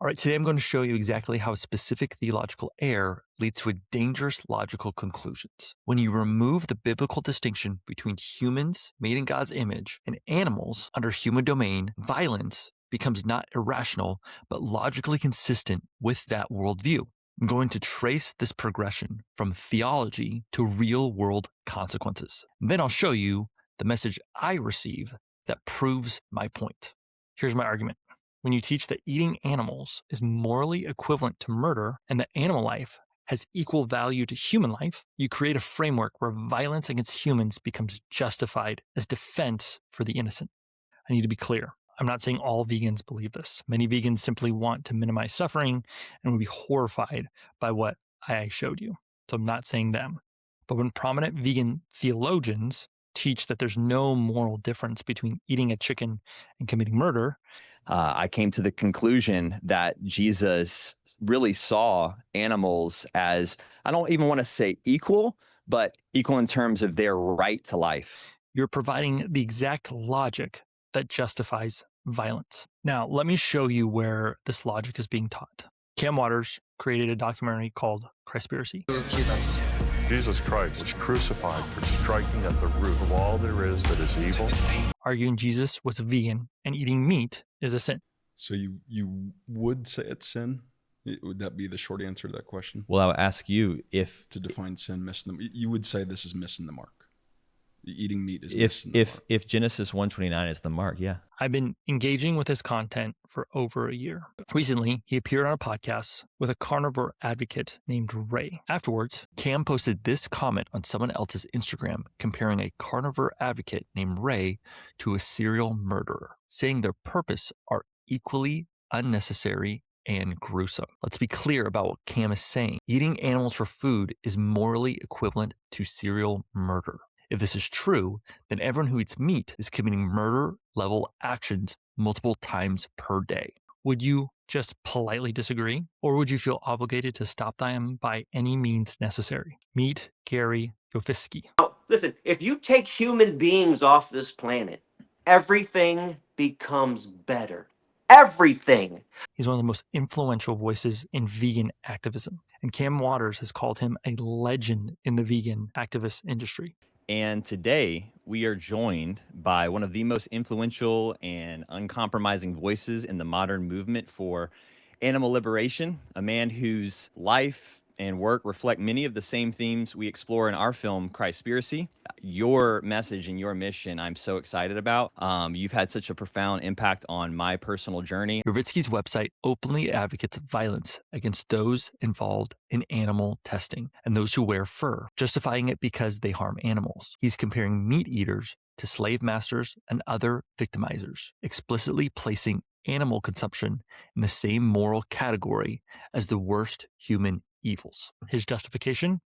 All right, today I'm going to show you exactly how a specific theological error leads to a dangerous logical conclusions. When you remove the biblical distinction between humans made in God's image and animals under human domain, violence becomes not irrational, but logically consistent with that worldview. I'm going to trace this progression from theology to real-world consequences. And then I'll show you the message I receive that proves my point. Here's my argument. When you teach that eating animals is morally equivalent to murder and that animal life has equal value to human life, you create a framework where violence against humans becomes justified as defense for the innocent. I need to be clear. I'm not saying all vegans believe this. Many vegans simply want to minimize suffering and would be horrified by what I showed you. So I'm not saying them. But when prominent vegan theologians teach that there's no moral difference between eating a chicken and committing murder, I came to the conclusion that Jesus really saw animals as, I don't even want to say equal, but equal in terms of their right to life. You're providing the exact logic that justifies violence. Now, let me show you where this logic is being taught. Kam Waters created a documentary called Christspiracy. Jesus Christ was crucified for striking at the root of all there is that is evil. Arguing Jesus was a vegan and eating meat is a sin. So you would say it's sin? Would that be the short answer to that question? Well, I'll ask you if To define sin, missing the, you would say this is missing the mark. Eating meat is missing the mark. if Genesis 1:29 is the mark, yeah. I've been engaging with his content for over a year. Recently, he appeared on a podcast with a carnivore advocate named Ray. Afterwards, Kam posted this comment on someone else's Instagram comparing a carnivore advocate named Ray to a serial murderer, saying their purpose are equally unnecessary and gruesome. Let's be clear about what Kam is saying. Eating animals for food is morally equivalent to serial murder. If this is true, then everyone who eats meat is committing murder-level actions multiple times per day. Would you just politely disagree? Or would you feel obligated to stop them by any means necessary? Meet Gary Yofiski. Now, listen, if you take human beings off this planet, everything becomes better. Everything. He's one of the most influential voices in vegan activism. And Kam Waters has called him a legend in the vegan activist industry. And today we are joined by one of the most influential and uncompromising voices in the modern movement for animal liberation, a man whose life and work reflect many of the same themes we explore in our film, Christspiracy. Your message and your mission, I'm so excited about. You've had such a profound impact on my personal journey. Yofiski's website openly advocates violence against those involved in animal testing and those who wear fur, justifying it because they harm animals. He's comparing meat eaters to slave masters and other victimizers, explicitly placing animal consumption in the same moral category as the worst human evils. His justification?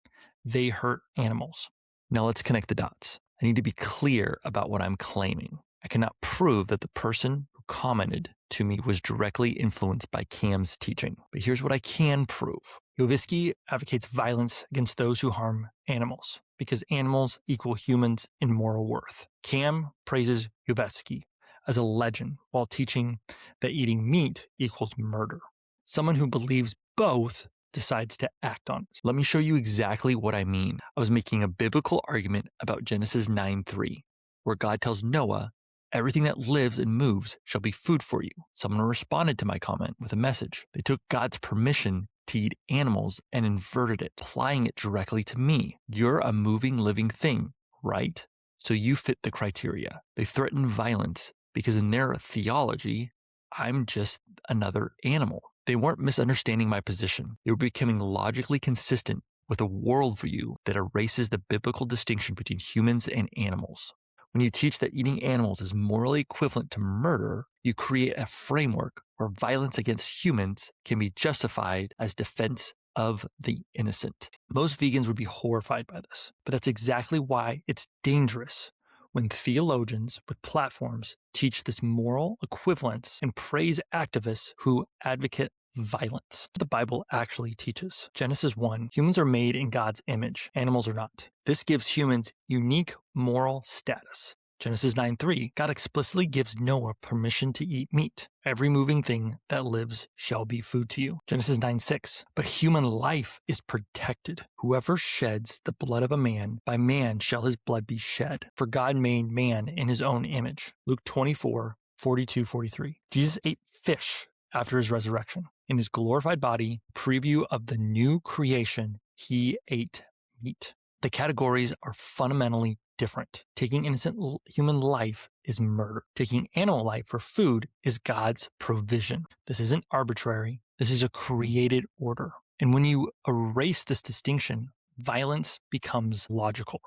They hurt animals. Now let's connect the dots. I need to be clear about what I'm claiming. I cannot prove that the person who commented to me was directly influenced by Kam's teaching. But here's what I can prove. Yofiski advocates violence against those who harm animals because animals equal humans in moral worth. Kam praises Yofiski as a legend while teaching that eating meat equals murder. Someone who believes both decides to act on it. Let me show you exactly what I mean. I was making a biblical argument about Genesis 9:3, where God tells Noah, everything that lives and moves shall be food for you. Someone responded to my comment with a message. They took God's permission to eat animals and inverted it, applying it directly to me. You're a moving, living thing, right? So you fit the criteria. They threaten violence because in their theology, I'm just another animal. They weren't misunderstanding my position. They were becoming logically consistent with a worldview that erases the biblical distinction between humans and animals. When you teach that eating animals is morally equivalent to murder, you create a framework where violence against humans can be justified as defense of the innocent. Most vegans would be horrified by this, but that's exactly why it's dangerous when theologians with platforms teach this moral equivalence and praise activists who advocate violence. The Bible actually teaches. Genesis 1, humans are made in God's image, animals are not. This gives humans unique moral status. Genesis 9:3, God explicitly gives Noah permission to eat meat. Every moving thing that lives shall be food to you. Genesis 9:6, but human life is protected. Whoever sheds the blood of a man, by man shall his blood be shed. For God made man in his own image. Luke 24:42-43. Jesus ate fish after his resurrection. In his glorified body, preview of the new creation, he ate meat. The categories are fundamentally different. Taking innocent human life is murder. Taking animal life for food is God's provision. This isn't arbitrary. This is a created order. And when you erase this distinction, violence becomes logical.